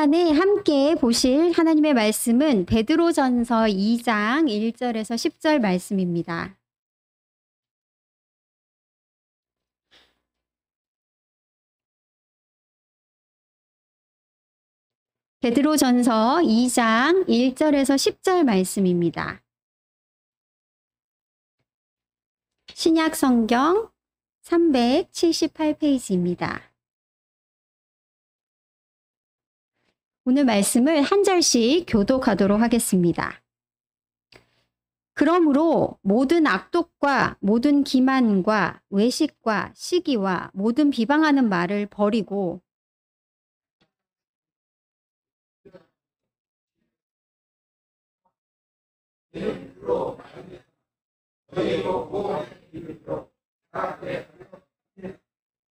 시간에 함께 보실 하나님의 말씀은 베드로전서 2장 1절에서 10절 말씀입니다. 베드로전서 2장 1절에서 10절 말씀입니다. 신약 성경 378페이지입니다. 오늘 말씀을 한 절씩 교독하도록 하겠습니다. 그러므로 모든 악독과 모든 기만과 외식과 시기와 모든 비방하는 말을 버리고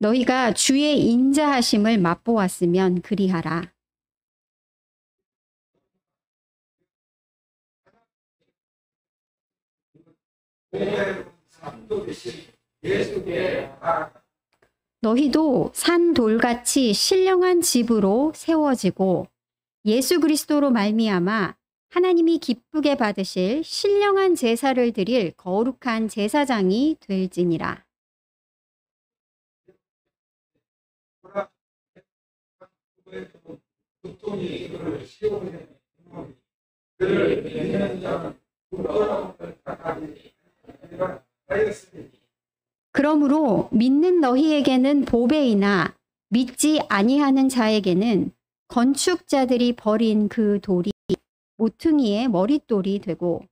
너희가 주의 인자하심을 맛보았으면 그리하라. 너희도 산 돌같이 신령한 집으로 세워지고 예수 그리스도로 말미암아 하나님이 기쁘게 받으실 신령한 제사를 드릴 거룩한 제사장이 될지니라. 그러므로 믿는 너희에게는 보배이나 믿지 아니하는 자에게는 건축자들이 버린 그 돌이 모퉁이의 머릿돌이 되고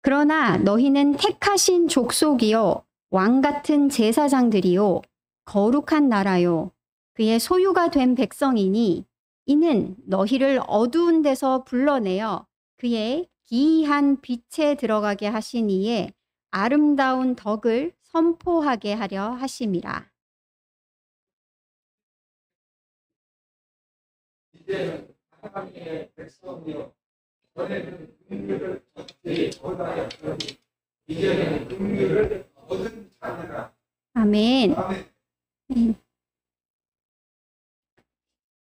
그러나 너희는 택하신 족속이요 왕같은 제사장들이요 거룩한 나라요 그의 소유가 된 백성이니 이는 너희를 어두운 데서 불러내어 그의 기이한 빛에 들어가게 하신 이의 아름다운 덕을 선포하게 하려 하심이라. 이제는 하나님의 백성이요 전에는 긍휼을 얻지 못하였더니 이제는 긍휼을 얻은 자니라. 아멘.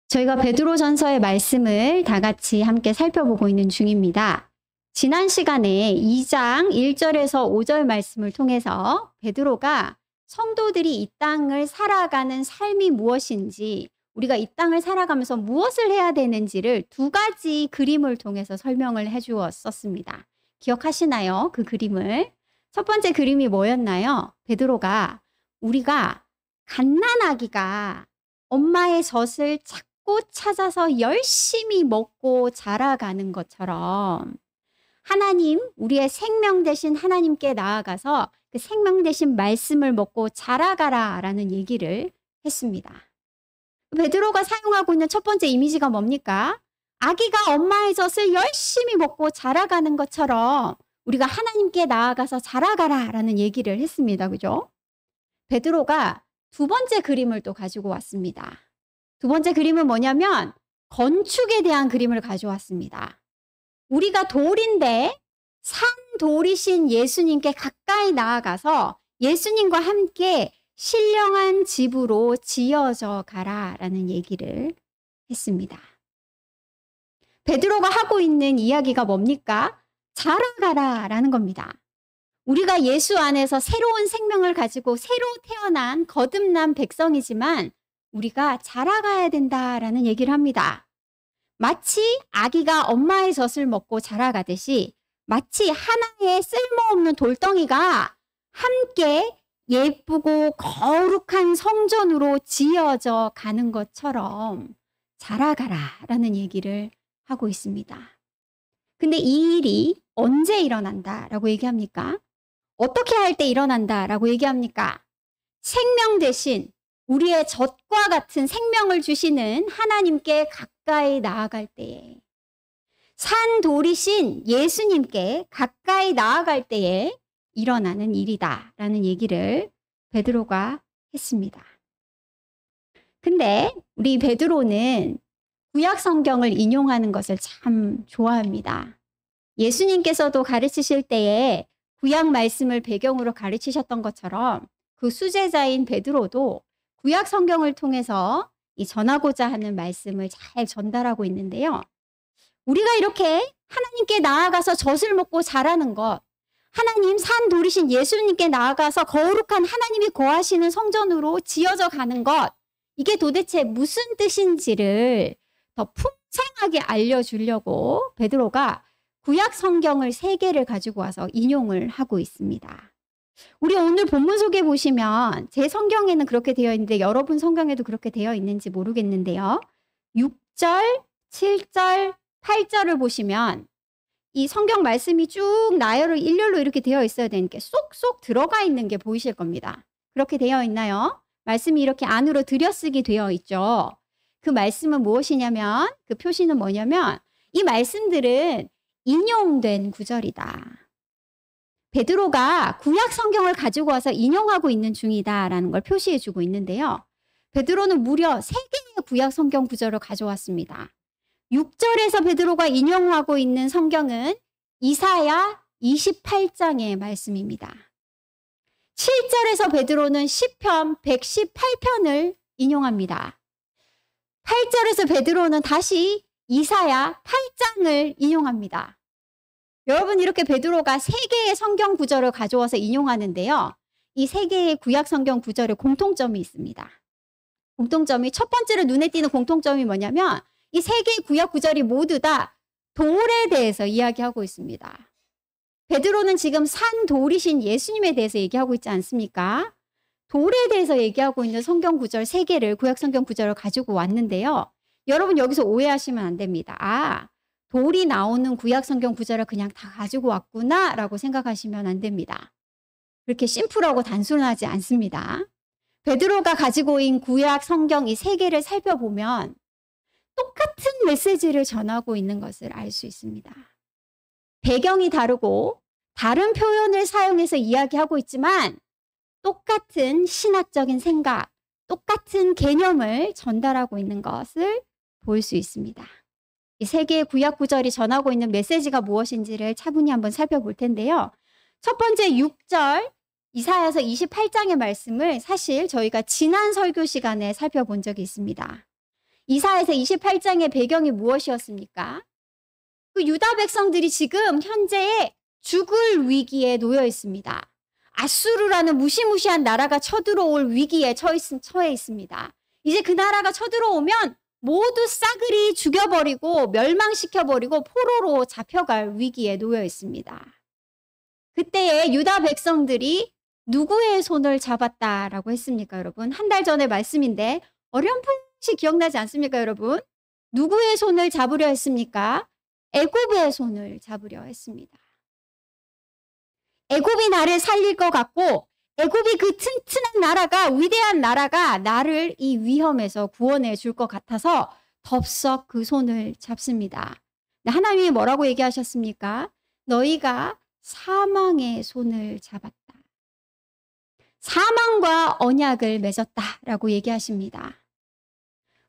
저희가 베드로전서의 말씀을 다 같이 함께 살펴보고 있는 중입니다. 지난 시간에 2장 1절에서 5절 말씀을 통해서 베드로가 성도들이 이 땅을 살아가는 삶이 무엇인지 우리가 이 땅을 살아가면서 무엇을 해야 되는지를 두 가지 그림을 통해서 설명을 해주었었습니다. 기억하시나요? 그 그림을. 첫 번째 그림이 뭐였나요? 베드로가 우리가 갓난아기가 엄마의 젖을 찾고 찾아서 열심히 먹고 자라가는 것처럼 하나님, 우리의 생명 되신 하나님께 나아가서 그 생명 되신 말씀을 먹고 자라가라 라는 얘기를 했습니다. 베드로가 사용하고 있는 첫 번째 이미지가 뭡니까? 아기가 엄마의 젖을 열심히 먹고 자라가는 것처럼 우리가 하나님께 나아가서 자라가라 라는 얘기를 했습니다. 그죠? 베드로가 두 번째 그림을 또 가지고 왔습니다. 두 번째 그림은 뭐냐면 건축에 대한 그림을 가져왔습니다. 우리가 돌인데 산 돌이신 예수님께 가까이 나아가서 예수님과 함께 신령한 집으로 지어져 가라라는 얘기를 했습니다. 베드로가 하고 있는 이야기가 뭡니까? 자라가라라는 겁니다. 우리가 예수 안에서 새로운 생명을 가지고 새로 태어난 거듭난 백성이지만 우리가 자라가야 된다라는 얘기를 합니다. 마치 아기가 엄마의 젖을 먹고 자라가듯이 마치 하나의 쓸모없는 돌덩이가 함께 예쁘고 거룩한 성전으로 지어져 가는 것처럼 자라가라라는 얘기를 하고 있습니다. 근데 이 일이 언제 일어난다라고 얘기합니까? 어떻게 할 때 일어난다라고 얘기합니까? 생명 대신 우리의 젖과 같은 생명을 주시는 하나님께 가까이 나아갈 때에 산 돌이신 예수님께 가까이 나아갈 때에 일어나는 일이다라는 얘기를 베드로가 했습니다. 근데 우리 베드로는 구약 성경을 인용하는 것을 참 좋아합니다. 예수님께서도 가르치실 때에 구약 말씀을 배경으로 가르치셨던 것처럼 그 수제자인 베드로도 구약 성경을 통해서 이 전하고자 하는 말씀을 잘 전달하고 있는데요. 우리가 이렇게 하나님께 나아가서 젖을 먹고 자라는 것, 하나님 산 돌이신 예수님께 나아가서 거룩한 하나님이 거하시는 성전으로 지어져 가는 것, 이게 도대체 무슨 뜻인지를 더 풍성하게 알려주려고 베드로가 구약 성경을 3개를 가지고 와서 인용을 하고 있습니다. 우리 오늘 본문 속에 보시면 제 성경에는 그렇게 되어 있는데 여러분 성경에도 그렇게 되어 있는지 모르겠는데요. 6절, 7절, 8절을 보시면 이 성경 말씀이 쭉 나열을 일렬로 이렇게 되어 있어야 되는 게 쏙쏙 들어가 있는 게 보이실 겁니다. 그렇게 되어 있나요? 말씀이 이렇게 안으로 들여쓰기 되어 있죠. 그 말씀은 무엇이냐면, 그 표시는 뭐냐면 이 말씀들은 인용된 구절이다. 베드로가 구약 성경을 가지고 와서 인용하고 있는 중이다라는 걸 표시해 주고 있는데요. 베드로는 무려 3개의 구약 성경 구절을 가져왔습니다. 6절에서 베드로가 인용하고 있는 성경은 이사야 28장의 말씀입니다. 7절에서 베드로는 시편 118편을 인용합니다. 8절에서 베드로는 다시 이사야 8장을 인용합니다. 여러분, 이렇게 베드로가 3개의 성경 구절을 가져와서 인용하는데요. 이 3개의 구약 성경 구절에 공통점이 있습니다. 공통점이, 첫 번째로 눈에 띄는 공통점이 뭐냐면 이 3개의 구약 구절이 모두 다 돌에 대해서 이야기하고 있습니다. 베드로는 지금 산 돌이신 예수님에 대해서 얘기하고 있지 않습니까? 돌에 대해서 얘기하고 있는 성경 구절 3개를, 구약 성경 구절을 가지고 왔는데요. 여러분, 여기서 오해하시면 안 됩니다. 아, 돌이 나오는 구약 성경 구절을 그냥 다 가지고 왔구나 라고 생각하시면 안 됩니다. 그렇게 심플하고 단순하지 않습니다. 베드로가 가지고 온 구약 성경 이 3개를 살펴보면 똑같은 메시지를 전하고 있는 것을 알 수 있습니다. 배경이 다르고 다른 표현을 사용해서 이야기하고 있지만 똑같은 신학적인 생각, 똑같은 개념을 전달하고 있는 것을 볼 수 있습니다. 이 3개의 구약 구절이 전하고 있는 메시지가 무엇인지를 차분히 한번 살펴볼 텐데요. 첫 번째 6절 이사야서 28장의 말씀을 사실 저희가 지난 설교 시간에 살펴본 적이 있습니다. 이사야서 28장의 배경이 무엇이었습니까? 그 유다 백성들이 지금 현재의 죽을 위기에 놓여 있습니다. 아수르라는 무시무시한 나라가 쳐들어올 위기에 처해 있습니다. 이제 그 나라가 쳐들어오면 모두 싸그리 죽여버리고 멸망시켜버리고 포로로 잡혀갈 위기에 놓여 있습니다. 그때에 유다 백성들이 누구의 손을 잡았다라고 했습니까, 여러분? 한 달 전의 말씀인데 어렴풋이 기억나지 않습니까, 여러분? 누구의 손을 잡으려 했습니까? 애굽의 손을 잡으려 했습니다. 애굽이 나를 살릴 것 같고 애굽이 그 튼튼한 나라가, 위대한 나라가 나를 이 위험에서 구원해 줄 것 같아서 덥석 그 손을 잡습니다. 하나님이 뭐라고 얘기하셨습니까? 너희가 사망의 손을 잡았다. 사망과 언약을 맺었다라고 얘기하십니다.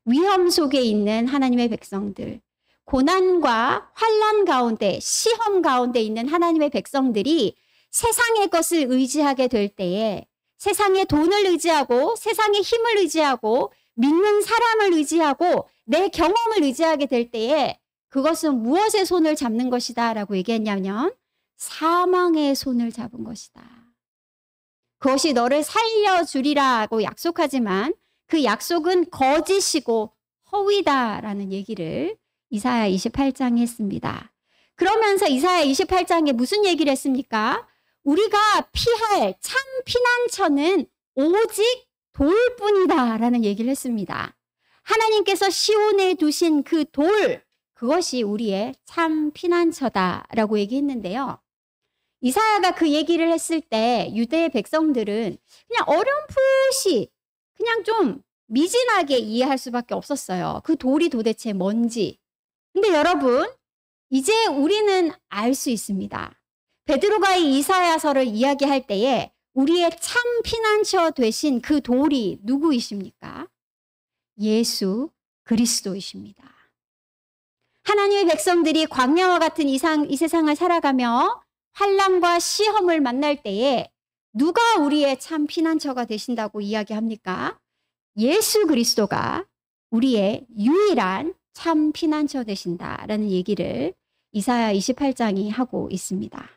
위험 속에 있는 하나님의 백성들, 고난과 환난 가운데, 시험 가운데 있는 하나님의 백성들이 세상의 것을 의지하게 될 때에, 세상의 돈을 의지하고 세상의 힘을 의지하고 믿는 사람을 의지하고 내 경험을 의지하게 될 때에 그것은 무엇의 손을 잡는 것이다 라고 얘기했냐면 사망의 손을 잡은 것이다. 그것이 너를 살려주리라고 약속하지만 그 약속은 거짓이고 허위다라는 얘기를 이사야 28장에 했습니다. 그러면서 이사야 28장에 무슨 얘기를 했습니까? 우리가 피할 참 피난처는 오직 돌뿐이다 라는 얘기를 했습니다. 하나님께서 시온에 두신 그 돌, 그것이 우리의 참 피난처다 라고 얘기했는데요. 이사야가 그 얘기를 했을 때 유대의 백성들은 그냥 어렴풋이 그냥 좀 미진하게 이해할 수밖에 없었어요. 그 돌이 도대체 뭔지. 근데 여러분, 이제 우리는 알 수 있습니다. 베드로가 이 이사야서를 이야기할 때에 우리의 참 피난처 되신 그 돌이 누구이십니까? 예수 그리스도이십니다. 하나님의 백성들이 광야와 같은 이 세상을 살아가며 환난과 시험을 만날 때에 누가 우리의 참 피난처가 되신다고 이야기합니까? 예수 그리스도가 우리의 유일한 참 피난처 되신다라는 얘기를 이사야 28장이 하고 있습니다.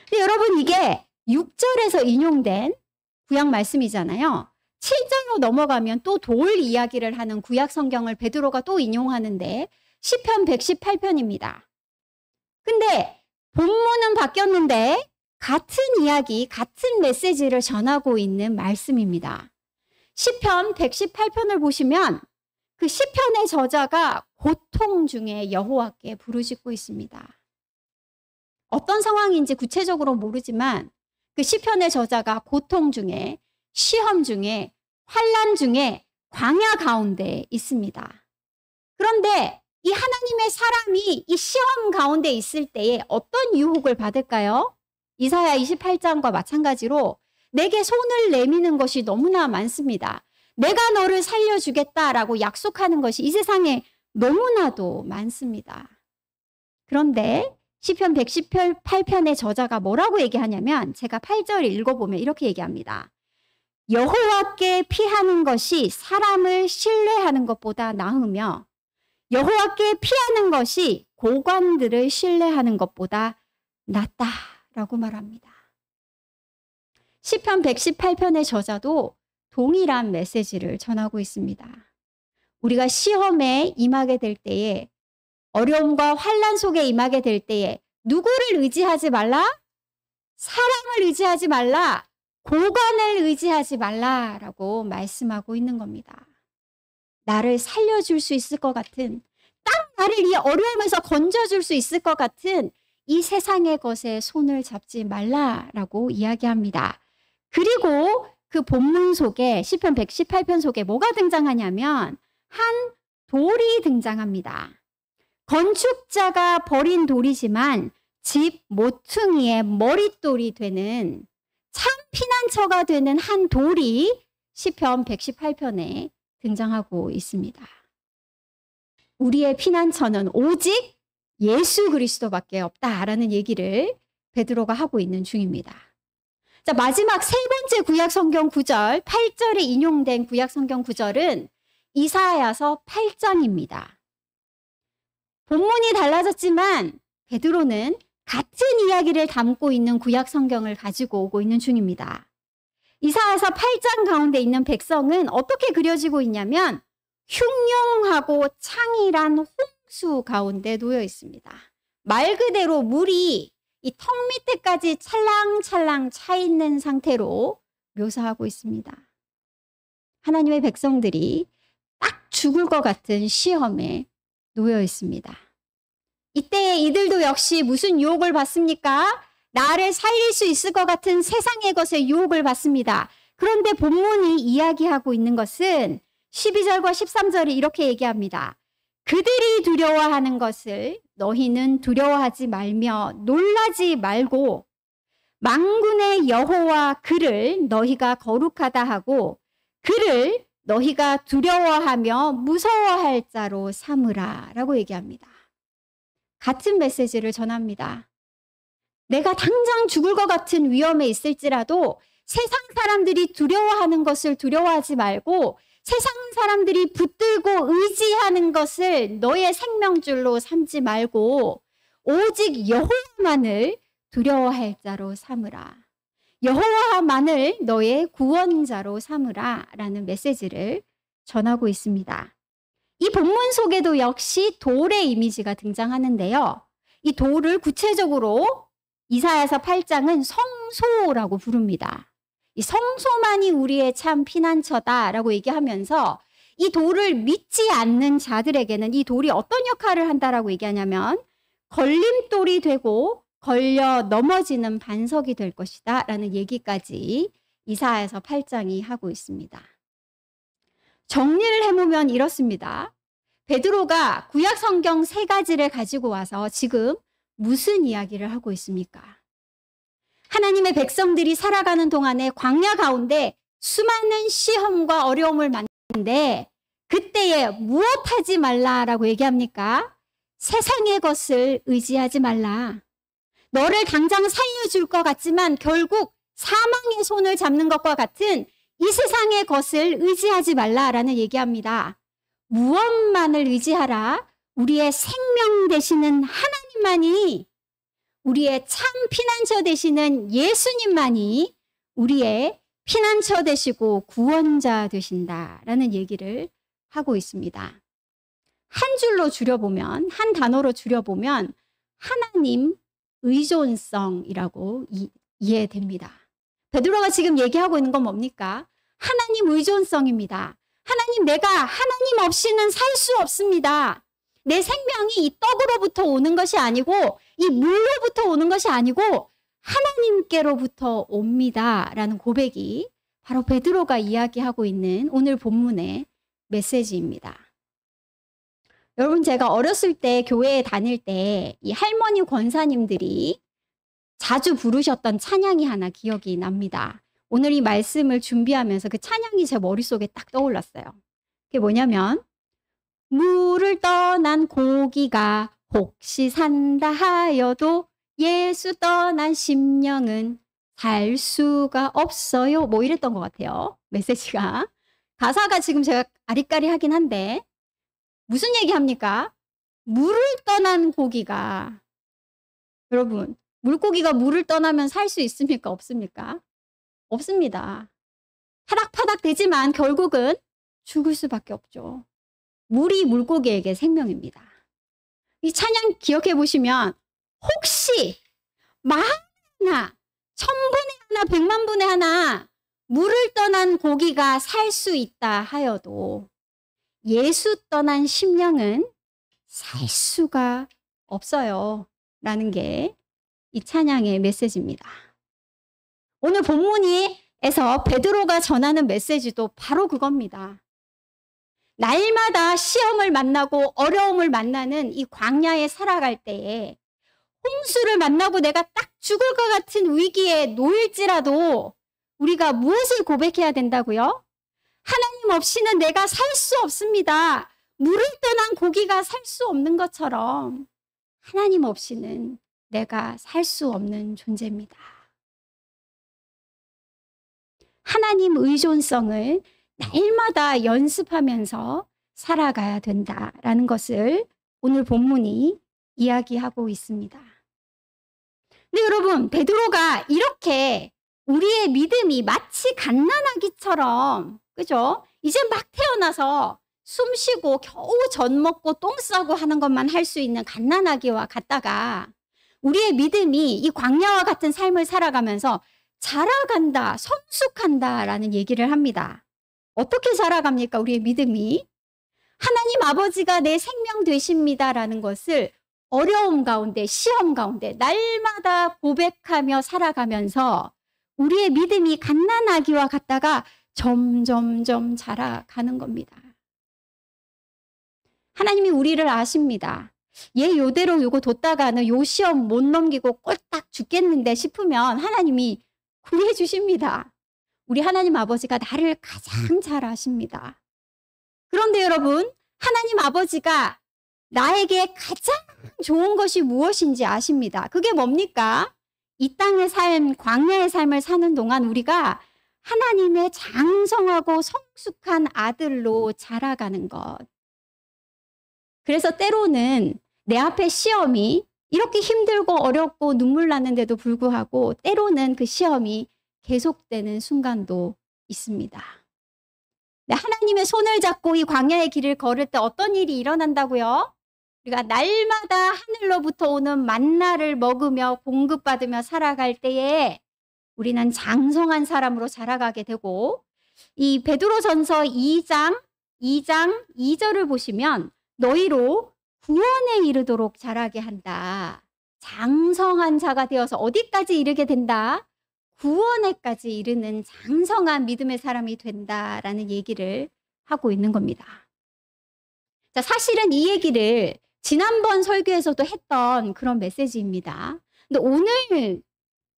근데 여러분, 이게 6절에서 인용된 구약 말씀이잖아요. 7절로 넘어가면 또 돌 이야기를 하는 구약 성경을 베드로가 또 인용하는데 시편 118편입니다. 근데 본문은 바뀌었는데 같은 이야기, 같은 메시지를 전하고 있는 말씀입니다. 시편 118편을 보시면 그 시편의 저자가 고통 중에 여호와께 부르짖고 있습니다. 어떤 상황인지 구체적으로 모르지만 그 시편의 저자가 고통 중에, 시험 중에, 환난 중에, 광야 가운데 있습니다. 그런데 이 하나님의 사람이 이 시험 가운데 있을 때에 어떤 유혹을 받을까요? 이사야 28장과 마찬가지로 내게 손을 내미는 것이 너무나 많습니다. 내가 너를 살려주겠다라고 약속하는 것이 이 세상에 너무나도 많습니다. 그런데 시편 118편의 저자가 뭐라고 얘기하냐면, 제가 8절 읽어보면 이렇게 얘기합니다. 여호와께 피하는 것이 사람을 신뢰하는 것보다 나으며 여호와께 피하는 것이 고관들을 신뢰하는 것보다 낫다라고 말합니다. 시편 118편의 저자도 동일한 메시지를 전하고 있습니다. 우리가 시험에 임하게 될 때에, 어려움과 환난 속에 임하게 될 때에 누구를 의지하지 말라? 사람을 의지하지 말라. 고관을 의지하지 말라라고 말씀하고 있는 겁니다. 나를 살려줄 수 있을 것 같은, 딱 나를 이 어려움에서 건져줄 수 있을 것 같은 이 세상의 것에 손을 잡지 말라라고 이야기합니다. 그리고 그 본문 속에, 시편 118편 속에 뭐가 등장하냐면 한 돌이 등장합니다. 건축자가 버린 돌이지만 집 모퉁이의 머릿돌이 되는, 참 피난처가 되는 한 돌이 시편 118편에 등장하고 있습니다. 우리의 피난처는 오직 예수 그리스도밖에 없다라는 얘기를 베드로가 하고 있는 중입니다. 자, 마지막 세 번째 구약 성경 구절, 8절에 인용된 구약 성경 구절은 이사야서 8장입니다. 본문이 달라졌지만 베드로는 같은 이야기를 담고 있는 구약 성경을 가지고 오고 있는 중입니다. 이사야서 8장 가운데 있는 백성은 어떻게 그려지고 있냐면 흉흉하고 창일한 홍수 가운데 놓여 있습니다. 말 그대로 물이 이 턱 밑에까지 찰랑찰랑 차 있는 상태로 묘사하고 있습니다. 하나님의 백성들이 딱 죽을 것 같은 시험에 놓여 있습니다. 이때 이들도 역시 무슨 유혹을 받습니까? 나를 살릴 수 있을 것 같은 세상의 것에 유혹을 받습니다. 그런데 본문이 이야기하고 있는 것은 12절과 13절이 이렇게 얘기합니다. 그들이 두려워하는 것을 너희는 두려워하지 말며 놀라지 말고 만군의 여호와 그를 너희가 거룩하다 하고 그를 너희가 두려워하며 무서워할 자로 삼으라 라고 얘기합니다. 같은 메시지를 전합니다. 내가 당장 죽을 것 같은 위험에 있을지라도 세상 사람들이 두려워하는 것을 두려워하지 말고 세상 사람들이 붙들고 의지하는 것을 너의 생명줄로 삼지 말고 오직 여호와만을 두려워할 자로 삼으라. 여호와만을 너의 구원자로 삼으라 라는 메시지를 전하고 있습니다. 이 본문 속에도 역시 돌의 이미지가 등장하는데요. 이 돌을 구체적으로 이사야서 8장은 성소라고 부릅니다. 이 성소만이 우리의 참 피난처다라고 얘기하면서 이 돌을 믿지 않는 자들에게는 이 돌이 어떤 역할을 한다라고 얘기하냐면 걸림돌이 되고 걸려 넘어지는 반석이 될 것이다 라는 얘기까지 이사야서 8장이 하고 있습니다. 정리를 해보면 이렇습니다. 베드로가 구약 성경 3가지를 가지고 와서 지금 무슨 이야기를 하고 있습니까? 하나님의 백성들이 살아가는 동안에 광야 가운데 수많은 시험과 어려움을 만났는데 그때에 무엇하지 말라라고 얘기합니까? 세상의 것을 의지하지 말라. 너를 당장 살려줄 것 같지만 결국 사망의 손을 잡는 것과 같은 이 세상의 것을 의지하지 말라라는 얘기합니다. 무엇만을 의지하라? 우리의 생명 되시는 하나님만이, 우리의 참 피난처 되시는 예수님만이 우리의 피난처 되시고 구원자 되신다라는 얘기를 하고 있습니다. 한 줄로 줄여보면, 한 단어로 줄여보면 하나님 의존성이라고 이해됩니다. 베드로가 지금 얘기하고 있는 건 뭡니까? 하나님 의존성입니다. 하나님, 내가 하나님 없이는 살 수 없습니다. 내 생명이 이 떡으로부터 오는 것이 아니고 이 물로부터 오는 것이 아니고 하나님께로부터 옵니다. 라는 고백이 바로 베드로가 이야기하고 있는 오늘 본문의 메시지입니다. 여러분, 제가 어렸을 때 교회에 다닐 때 이 할머니 권사님들이 자주 부르셨던 찬양이 하나 기억이 납니다. 오늘 이 말씀을 준비하면서 그 찬양이 제 머릿속에 딱 떠올랐어요. 그게 뭐냐면, 물을 떠난 고기가 혹시 산다 하여도 예수 떠난 심령은 살 수가 없어요. 뭐 이랬던 것 같아요. 메시지가. 가사가 지금 제가 아리까리하긴 한데 무슨 얘기합니까? 물을 떠난 고기가, 여러분, 물고기가 물을 떠나면 살 수 있습니까? 없습니까? 없습니다. 파닥파닥 되지만 결국은 죽을 수밖에 없죠. 물이 물고기에게 생명입니다. 이 찬양 기억해 보시면 혹시 만 하나, 천분의 하나, 백만분의 하나 물을 떠난 고기가 살 수 있다 하여도 예수 떠난 심령은 살 수가 없어요. 라는 게 이 찬양의 메시지입니다. 오늘 본문에서 베드로가 전하는 메시지도 바로 그겁니다. 날마다 시험을 만나고 어려움을 만나는 이 광야에 살아갈 때에 홍수를 만나고 내가 딱 죽을 것 같은 위기에 놓일지라도 우리가 무엇을 고백해야 된다고요? 하나님 없이는 내가 살 수 없습니다. 물을 떠난 고기가 살 수 없는 것처럼 하나님 없이는 내가 살 수 없는 존재입니다. 하나님 의존성을 날마다 연습하면서 살아가야 된다라는 것을 오늘 본문이 이야기하고 있습니다. 근데 여러분, 베드로가 이렇게 우리의 믿음이 마치 갓난아기처럼, 그죠? 이제 막 태어나서 숨 쉬고 겨우 젖 먹고 똥 싸고 하는 것만 할 수 있는 갓난아기와 같다가 우리의 믿음이 이 광야와 같은 삶을 살아가면서 자라간다, 성숙한다라는 얘기를 합니다. 어떻게 자라갑니까? 우리의 믿음이. 하나님 아버지가 내 생명 되십니다라는 것을 어려움 가운데, 시험 가운데 날마다 고백하며 살아가면서 우리의 믿음이 갓난아기와 같다가 점점점 자라가는 겁니다. 하나님이 우리를 아십니다. 얘 요대로 요거 뒀다가는 요 시험 못 넘기고 꼴딱 죽겠는데 싶으면 하나님이 구해 주십니다. 우리 하나님 아버지가 나를 가장 잘 아십니다. 그런데 여러분, 하나님 아버지가 나에게 가장 좋은 것이 무엇인지 아십니다. 그게 뭡니까? 이 땅의 삶, 광야의 삶을 사는 동안 우리가 하나님의 장성하고 성숙한 아들로 자라가는 것. 그래서 때로는 내 앞에 시험이 이렇게 힘들고 어렵고 눈물 나는데도 불구하고 때로는 그 시험이 계속되는 순간도 있습니다. 하나님의 손을 잡고 이 광야의 길을 걸을 때 어떤 일이 일어난다고요? 우리가 날마다 하늘로부터 오는 만나를 먹으며 공급받으며 살아갈 때에 우리는 장성한 사람으로 자라가게 되고, 이 베드로전서 2장 2절을 보시면 너희로 구원에 이르도록 자라게 한다. 장성한 자가 되어서 어디까지 이르게 된다? 구원에까지 이르는 장성한 믿음의 사람이 된다라는 얘기를 하고 있는 겁니다. 자, 사실은 이 얘기를 지난번 설교에서도 했던 그런 메시지입니다. 근데 오늘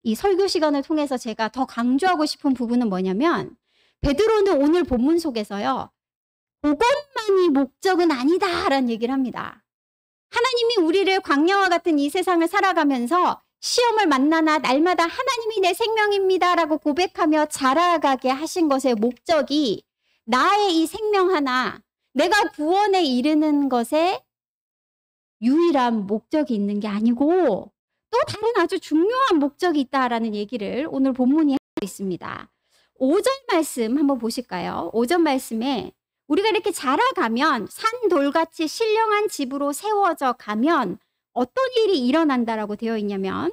이 설교 시간을 통해서 제가 더 강조하고 싶은 부분은 뭐냐면, 베드로는 오늘 본문 속에서요, 그것만이 목적은 아니다라는 얘기를 합니다. 하나님이 우리를 광야와 같은 이 세상을 살아가면서 시험을 만나나 날마다 하나님이 내 생명입니다라고 고백하며 자라가게 하신 것의 목적이 나의 이 생명 하나, 내가 구원에 이르는 것에 유일한 목적이 있는 게 아니고 또 다른 아주 중요한 목적이 있다라는 얘기를 오늘 본문이 하고 있습니다. 5절 말씀 한번 보실까요? 5절 말씀에 우리가 이렇게 자라가면 산돌같이 신령한 집으로 세워져 가면 어떤 일이 일어난다라고 되어 있냐면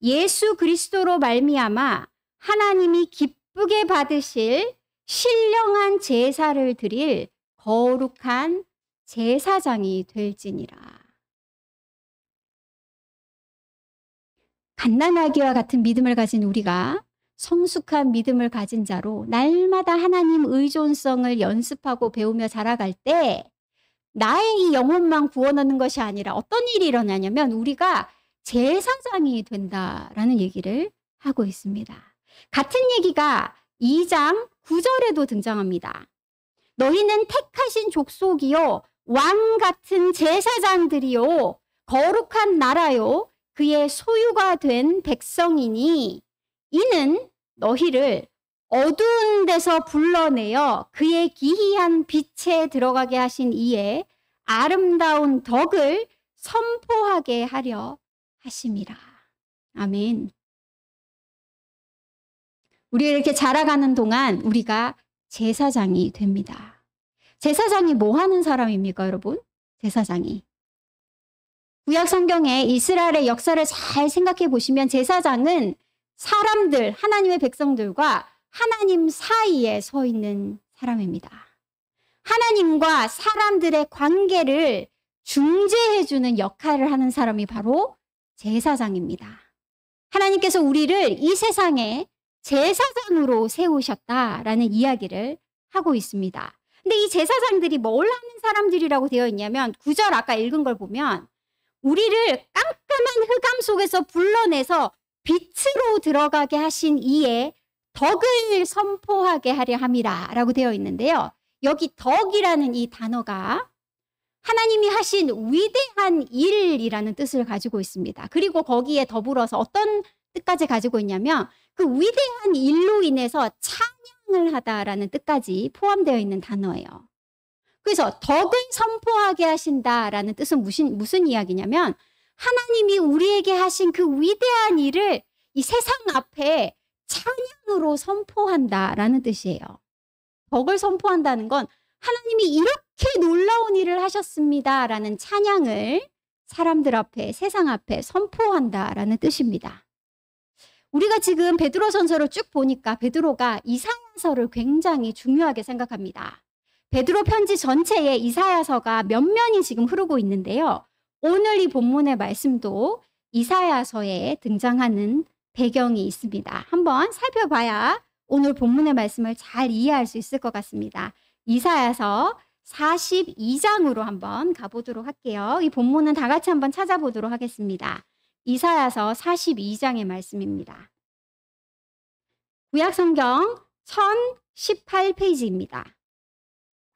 예수 그리스도로 말미암아 하나님이 기쁘게 받으실 신령한 제사를 드릴 거룩한 제사장이 될지니라. 갓난아기와 같은 믿음을 가진 우리가 성숙한 믿음을 가진 자로 날마다 하나님 의존성을 연습하고 배우며 자라갈 때 나의 이 영혼만 구원하는 것이 아니라 어떤 일이 일어나냐면 우리가 제사장이 된다라는 얘기를 하고 있습니다. 같은 얘기가 2장 9절에도 등장합니다. 너희는 택하신 족속이요 왕 같은 제사장들이요 거룩한 나라요 그의 소유가 된 백성이니 이는 너희를 어두운 데서 불러내어 그의 기이한 빛에 들어가게 하신 이의 아름다운 덕을 선포하게 하려 하심이라. 아멘. 우리가 이렇게 자라가는 동안 우리가 제사장이 됩니다. 제사장이 뭐 하는 사람입니까, 여러분? 제사장이. 구약 성경에 이스라엘의 역사를 잘 생각해 보시면 제사장은 사람들, 하나님의 백성들과 하나님 사이에 서 있는 사람입니다. 하나님과 사람들의 관계를 중재해주는 역할을 하는 사람이 바로 제사장입니다. 하나님께서 우리를 이 세상에 제사장으로 세우셨다라는 이야기를 하고 있습니다. 근데 이 제사장들이 뭘 하는 사람들이라고 되어 있냐면 9절 아까 읽은 걸 보면 우리를 깜깜한 흑암 속에서 불러내서 빛으로 들어가게 하신 이의 덕을 선포하게 하려 함이라 라고 되어 있는데요. 여기 덕이라는 이 단어가 하나님이 하신 위대한 일이라는 뜻을 가지고 있습니다. 그리고 거기에 더불어서 어떤 뜻까지 가지고 있냐면 그 위대한 일로 인해서 찬양을 하다라는 뜻까지 포함되어 있는 단어예요. 그래서 덕을 선포하게 하신다라는 뜻은 무슨 이야기냐면 하나님이 우리에게 하신 그 위대한 일을 이 세상 앞에 찬양으로 선포한다라는 뜻이에요. 덕을 선포한다는 건 하나님이 이렇게 놀라운 일을 하셨습니다라는 찬양을 사람들 앞에, 세상 앞에 선포한다라는 뜻입니다. 우리가 지금 베드로전서를 쭉 보니까 베드로가 이사야서를 굉장히 중요하게 생각합니다. 베드로 편지 전체에 이사야서가 몇 면이 지금 흐르고 있는데요. 오늘 이 본문의 말씀도 이사야서에 등장하는 배경이 있습니다. 한번 살펴봐야 오늘 본문의 말씀을 잘 이해할 수 있을 것 같습니다. 이사야서 42장으로 한번 가보도록 할게요. 이 본문은 다 같이 한번 찾아보도록 하겠습니다. 이사야서 42장의 말씀입니다. 구약성경 1018페이지입니다.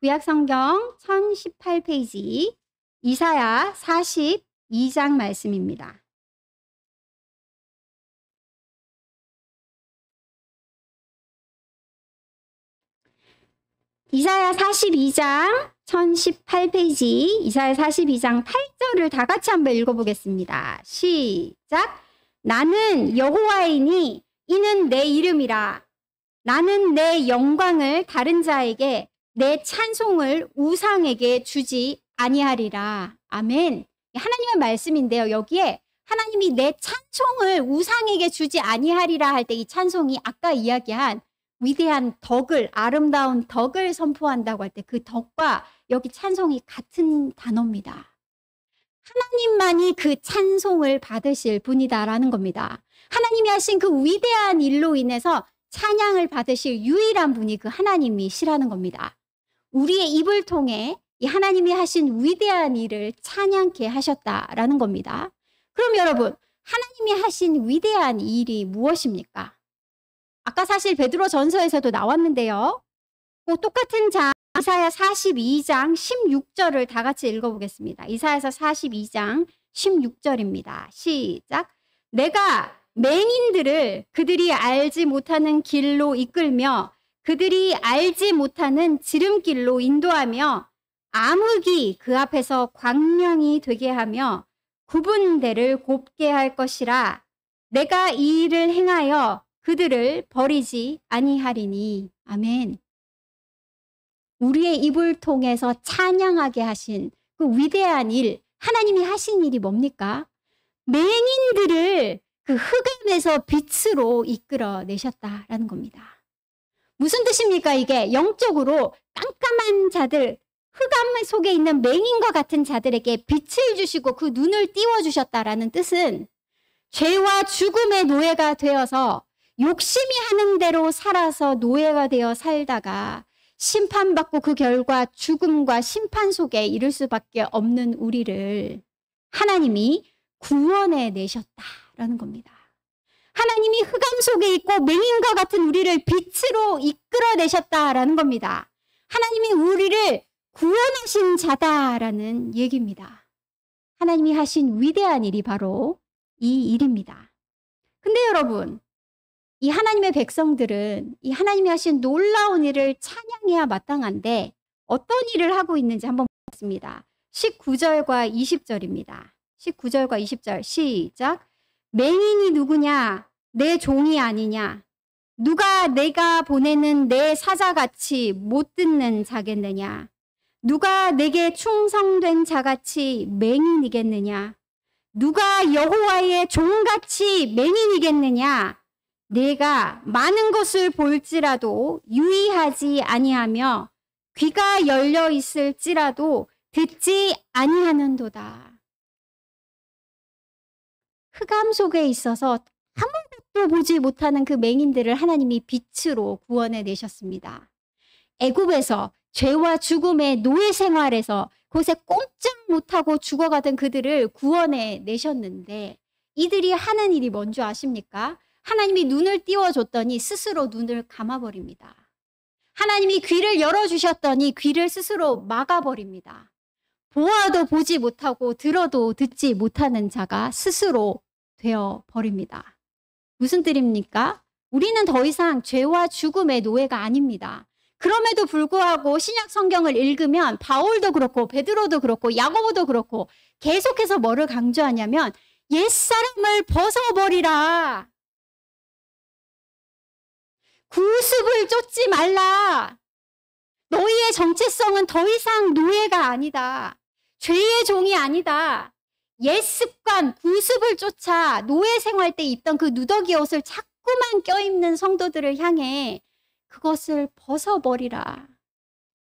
구약성경 1018페이지 이사야 42장 말씀입니다. 이사야 42장 1018페이지 이사야 42장 8절을 다 같이 한번 읽어보겠습니다. 시작. 나는 여호와이니 이는 내 이름이라. 나는 내 영광을 다른 자에게 내 찬송을 우상에게 주지 아니하리라. 아멘. 하나님의 말씀인데요. 여기에 하나님이 내 찬송을 우상에게 주지 아니하리라 할 때 이 찬송이 아까 이야기한 위대한 덕을, 아름다운 덕을 선포한다고 할 때 그 덕과 여기 찬송이 같은 단어입니다. 하나님만이 그 찬송을 받으실 분이다라는 겁니다. 하나님이 하신 그 위대한 일로 인해서 찬양을 받으실 유일한 분이 그 하나님이시라는 겁니다. 우리의 입을 통해 이 하나님이 하신 위대한 일을 찬양케 하셨다라는 겁니다. 그럼 여러분, 하나님이 하신 위대한 일이 무엇입니까? 아까 사실 베드로 전서에서도 나왔는데요. 똑같은 장 이사야 42장 16절을 다 같이 읽어보겠습니다. 이사야서 42장 16절입니다. 시작. 내가 맹인들을 그들이 알지 못하는 길로 이끌며 그들이 알지 못하는 지름길로 인도하며 암흑이 그 앞에서 광명이 되게 하며 굽은 데를 곱게 할 것이라. 내가 이 일을 행하여 그들을 버리지 아니하리니. 아멘. 우리의 입을 통해서 찬양하게 하신 그 위대한 일, 하나님이 하신 일이 뭡니까? 맹인들을 그 흑암에서 빛으로 이끌어내셨다라는 겁니다. 무슨 뜻입니까? 이게 영적으로 깜깜한 자들, 흑암 속에 있는 맹인과 같은 자들에게 빛을 주시고 그 눈을 띄워주셨다라는 뜻은 죄와 죽음의 노예가 되어서 욕심이 하는 대로 살아서 노예가 되어 살다가 심판받고 그 결과 죽음과 심판 속에 이를 수밖에 없는 우리를 하나님이 구원해 내셨다라는 겁니다. 하나님이 흑암 속에 있고 맹인과 같은 우리를 빛으로 이끌어내셨다라는 겁니다. 하나님이 우리를 구원하신 자다라는 얘기입니다. 하나님이 하신 위대한 일이 바로 이 일입니다. 근데 여러분, 이 하나님의 백성들은 이 하나님이 하신 놀라운 일을 찬양해야 마땅한데 어떤 일을 하고 있는지 한번 보겠습니다. 19절과 20절입니다. 19절과 20절 시작. 맹인이 누구냐? 내 종이 아니냐? 누가 내가 보내는 내 사자같이 못 듣는 자겠느냐? 누가 내게 충성된 자같이 맹인이겠느냐? 누가 여호와의 종같이 맹인이겠느냐? 내가 많은 것을 볼지라도 유의하지 아니하며 귀가 열려 있을지라도 듣지 아니하는도다. 흑암 속에 있어서 아무것도 보지 못하는 그 맹인들을 하나님이 빛으로 구원해 내셨습니다. 애굽에서 죄와 죽음의 노예 생활에서 곳에 꼼짝 못하고 죽어가던 그들을 구원해 내셨는데 이들이 하는 일이 뭔지 아십니까? 하나님이 눈을 띄워줬더니 스스로 눈을 감아버립니다. 하나님이 귀를 열어주셨더니 귀를 스스로 막아버립니다. 보아도 보지 못하고 들어도 듣지 못하는 자가 스스로 되어버립니다. 무슨 뜻입니까? 우리는 더 이상 죄와 죽음의 노예가 아닙니다. 그럼에도 불구하고 신약 성경을 읽으면 바울도 그렇고 베드로도 그렇고 야고보도 그렇고 계속해서 뭐를 강조하냐면 옛사람을 벗어버리라. 구습을 쫓지 말라. 너희의 정체성은 더 이상 노예가 아니다. 죄의 종이 아니다. 옛 습관, 구습을 쫓아 노예 생활 때 입던 그 누더기 옷을 자꾸만 껴입는 성도들을 향해 그것을 벗어버리라.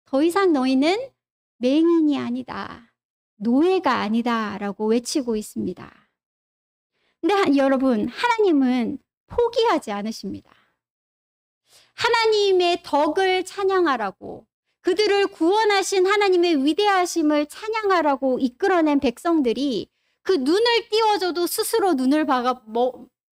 더 이상 너희는 맹인이 아니다. 노예가 아니다. 라고 외치고 있습니다. 근데 여러분, 하나님은 포기하지 않으십니다. 하나님의 덕을 찬양하라고, 그들을 구원하신 하나님의 위대하심을 찬양하라고 이끌어낸 백성들이 그 눈을 띄워줘도 스스로 눈을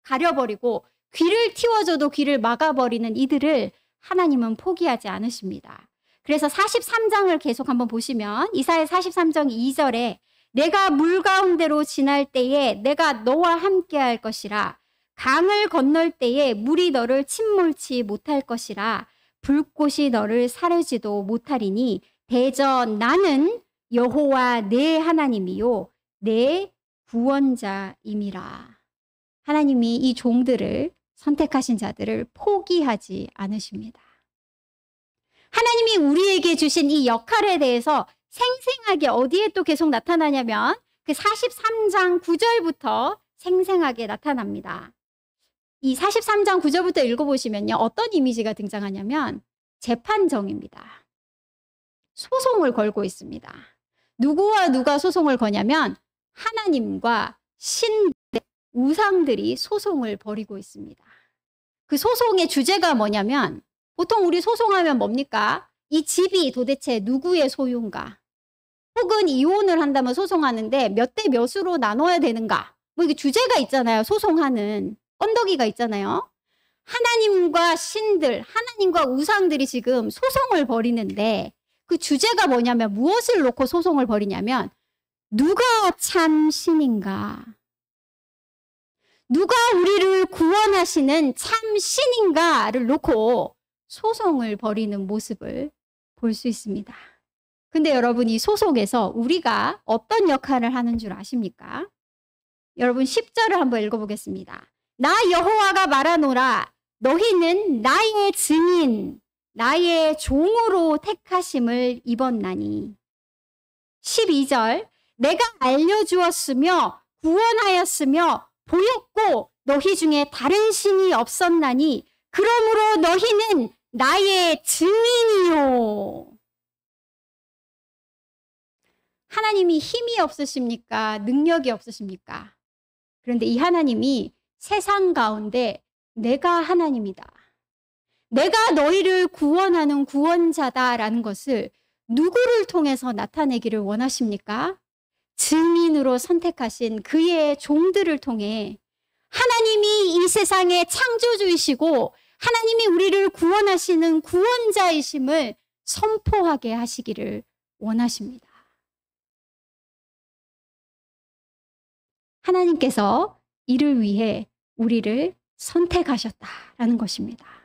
가려버리고 귀를 틔워줘도 귀를 막아버리는 이들을 하나님은 포기하지 않으십니다. 그래서 43장을 계속 한번 보시면 이사야 43장 2절에 내가 물 가운데로 지날 때에 내가 너와 함께 할 것이라. 강을 건널 때에 물이 너를 침몰치 못할 것이라. 불꽃이 너를 사르지도 못하리니 대저 나는 여호와 내 하나님이요 내 구원자임이라. 하나님이 이 종들을 선택하신 자들을 포기하지 않으십니다. 하나님이 우리에게 주신 이 역할에 대해서 생생하게 어디에 또 계속 나타나냐면 그 43장 9절부터 생생하게 나타납니다. 이 43장 9절부터 읽어보시면요. 어떤 이미지가 등장하냐면 재판정입니다. 소송을 걸고 있습니다. 누구와 누가 소송을 거냐면 하나님과 신들의 우상들이 소송을 벌이고 있습니다. 그 소송의 주제가 뭐냐면 보통 우리 소송하면 뭡니까? 이 집이 도대체 누구의 소유인가? 혹은 이혼을 한다면 소송하는데 몇 대 몇으로 나눠야 되는가? 뭐 이게 주제가 있잖아요. 소송하는 언덕이가 있잖아요. 하나님과 신들, 하나님과 우상들이 지금 소송을 벌이는데 그 주제가 뭐냐면 무엇을 놓고 소송을 벌이냐면 누가 참 신인가? 누가 우리를 구원하시는 참 신인가를 놓고 소송을 벌이는 모습을 볼 수 있습니다. 근데 여러분 이 소송에서 우리가 어떤 역할을 하는 줄 아십니까? 여러분 10절을 한번 읽어보겠습니다. 나 여호와가 말하노라 너희는 나의 증인 나의 종으로 택하심을 입었나니. 12절 내가 알려주었으며 구원하였으며 보였고 너희 중에 다른 신이 없었나니 그러므로 너희는 나의 증인이요. 하나님이 힘이 없으십니까? 능력이 없으십니까? 그런데 이 하나님이 세상 가운데 내가 하나님이다. 내가 너희를 구원하는 구원자다라는 것을 누구를 통해서 나타내기를 원하십니까? 증인으로 선택하신 그의 종들을 통해 하나님이 이 세상의 창조주이시고 하나님이 우리를 구원하시는 구원자이심을 선포하게 하시기를 원하십니다. 하나님께서 이를 위해 우리를 선택하셨다라는 것입니다.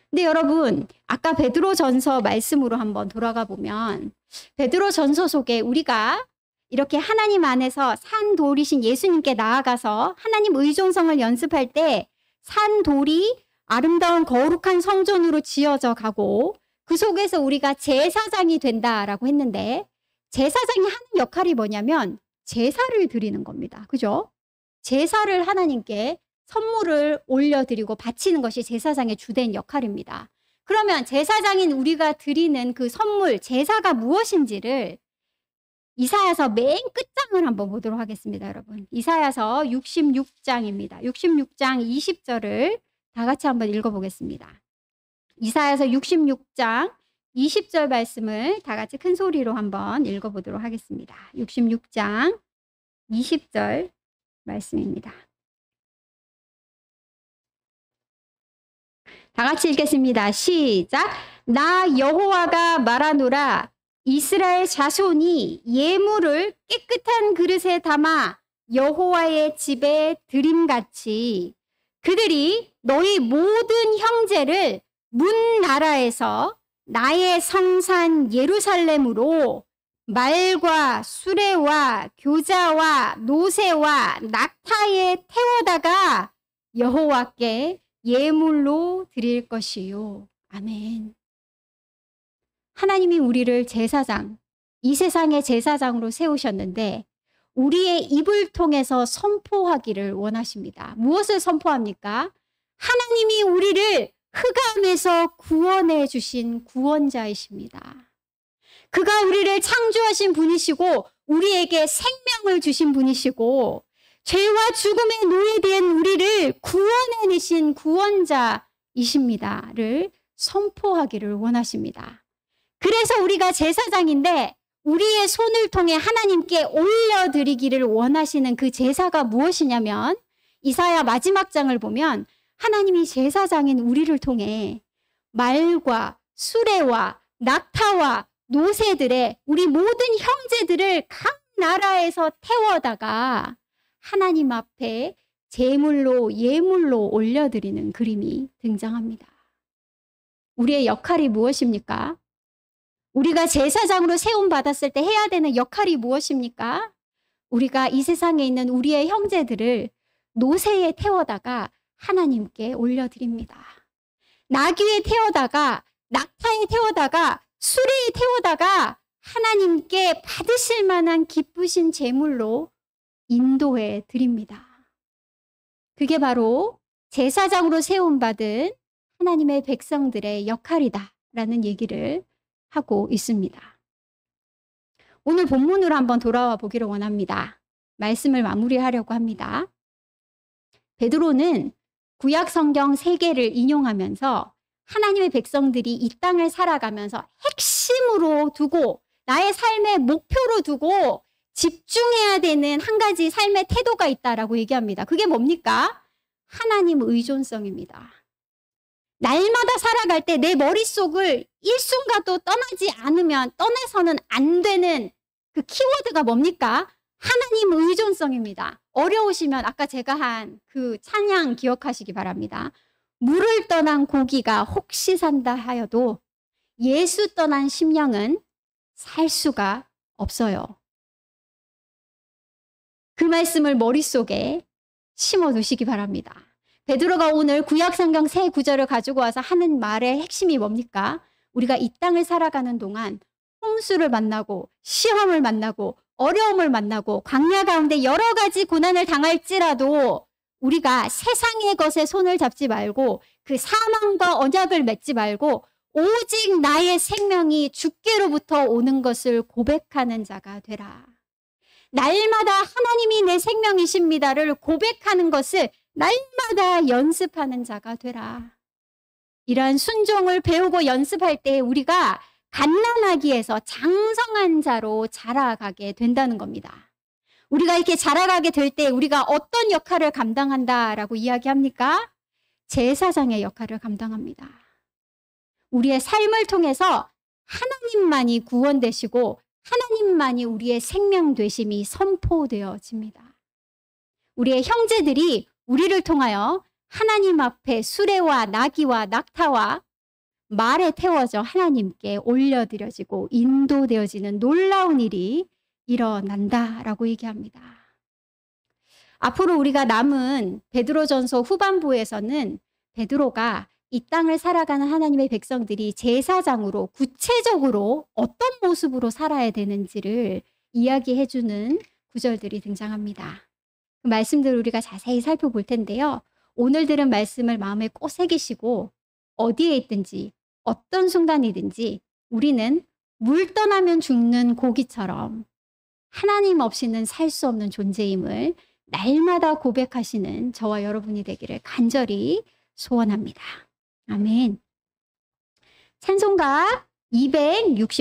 근데 여러분 아까 베드로전서 말씀으로 한번 돌아가 보면 베드로전서 속에 우리가 이렇게 하나님 안에서 산돌이신 예수님께 나아가서 하나님 의존성을 연습할 때 산돌이 아름다운 거룩한 성전으로 지어져 가고 그 속에서 우리가 제사장이 된다라고 했는데 제사장이 하는 역할이 뭐냐면 제사를 드리는 겁니다. 그죠? 제사를 하나님께 선물을 올려드리고 바치는 것이 제사장의 주된 역할입니다. 그러면 제사장인 우리가 드리는 그 선물, 제사가 무엇인지를 이사야서 맨 끝장을 한번 보도록 하겠습니다, 여러분. 이사야서 66장입니다. 66장 20절을 다 같이 한번 읽어보겠습니다. 이사야서 66장 20절 말씀을 다 같이 큰 소리로 한번 읽어보도록 하겠습니다. 66장 20절 말씀입니다. 다 같이 읽겠습니다. 시작. 나 여호와가 말하노라 이스라엘 자손이 예물을 깨끗한 그릇에 담아 여호와의 집에 드림같이 그들이 너희 모든 형제를 문 나라에서 나의 성산 예루살렘으로 말과 수레와 교자와 노새와 낙타에 태워다가 여호와께 예물로 드릴 것이요. 아멘. 하나님이 우리를 제사장, 이 세상의 제사장으로 세우셨는데 우리의 입을 통해서 선포하기를 원하십니다. 무엇을 선포합니까? 하나님이 우리를 흑암에서 구원해 주신 구원자이십니다. 그가 우리를 창조하신 분이시고 우리에게 생명을 주신 분이시고 죄와 죽음에 노예된 우리를 구원해내신 구원자이십니다를 선포하기를 원하십니다. 그래서 우리가 제사장인데 우리의 손을 통해 하나님께 올려드리기를 원하시는 그 제사가 무엇이냐면 이사야 마지막 장을 보면 하나님이 제사장인 우리를 통해 말과 수레와 낙타와 노새들의 우리 모든 형제들을 각 나라에서 태워다가 하나님 앞에 제물로 예물로 올려드리는 그림이 등장합니다. 우리의 역할이 무엇입니까? 우리가 제사장으로 세움받았을 때 해야 되는 역할이 무엇입니까? 우리가 이 세상에 있는 우리의 형제들을 노새에 태워다가 하나님께 올려드립니다. 나귀에 태워다가 낙타에 태워다가 수레에 태워다가 하나님께 받으실 만한 기쁘신 제물로 인도해 드립니다. 그게 바로 제사장으로 세움받은 하나님의 백성들의 역할이다라는 얘기를 하고 있습니다. 오늘 본문으로 한번 돌아와 보기를 원합니다. 말씀을 마무리하려고 합니다. 베드로는 구약 성경 3개를 인용하면서 하나님의 백성들이 이 땅을 살아가면서 핵심으로 두고 나의 삶의 목표로 두고 집중해야 되는 한 가지 삶의 태도가 있다라고 얘기합니다. 그게 뭡니까? 하나님 의존성입니다. 날마다 살아갈 때 내 머릿속을 일순간도 떠나서는 안 되는 그 키워드가 뭡니까? 하나님 의존성입니다. 어려우시면 아까 제가 한 그 찬양 기억하시기 바랍니다. 물을 떠난 고기가 혹시 산다 하여도 예수 떠난 심령은 살 수가 없어요. 그 말씀을 머릿속에 심어두시기 바랍니다. 베드로가 오늘 구약성경 새 구절을 가지고 와서 하는 말의 핵심이 뭡니까? 우리가 이 땅을 살아가는 동안 홍수를 만나고 시험을 만나고 어려움을 만나고 광야 가운데 여러 가지 고난을 당할지라도 우리가 세상의 것에 손을 잡지 말고 그 사망과 언약을 맺지 말고 오직 나의 생명이 주께로부터 오는 것을 고백하는 자가 되라. 날마다 하나님이 내 생명이십니다를 고백하는 것을 날마다 연습하는 자가 되라. 이러한 순종을 배우고 연습할 때 우리가 갓난아기에서 장성한 자로 자라가게 된다는 겁니다. 우리가 이렇게 자라가게 될 때 우리가 어떤 역할을 감당한다라고 이야기합니까? 제사장의 역할을 감당합니다. 우리의 삶을 통해서 하나님만이 구원되시고 하나님만이 우리의 생명 되심이 선포되어집니다. 우리의 형제들이 우리를 통하여 하나님 앞에 수레와 나귀와 낙타와 말에 태워져 하나님께 올려드려지고 인도되어지는 놀라운 일이 일어난다라고 얘기합니다. 앞으로 우리가 남은 베드로전서 후반부에서는 베드로가 이 땅을 살아가는 하나님의 백성들이 제사장으로 구체적으로 어떤 모습으로 살아야 되는지를 이야기해주는 구절들이 등장합니다. 그 말씀들을 우리가 자세히 살펴볼 텐데요. 오늘 들은 말씀을 마음에 꼭 새기시고 어디에 있든지 어떤 순간이든지 우리는 물 떠나면 죽는 고기처럼 하나님 없이는 살 수 없는 존재임을 날마다 고백하시는 저와 여러분이 되기를 간절히 소원합니다. 아멘. 찬송가 260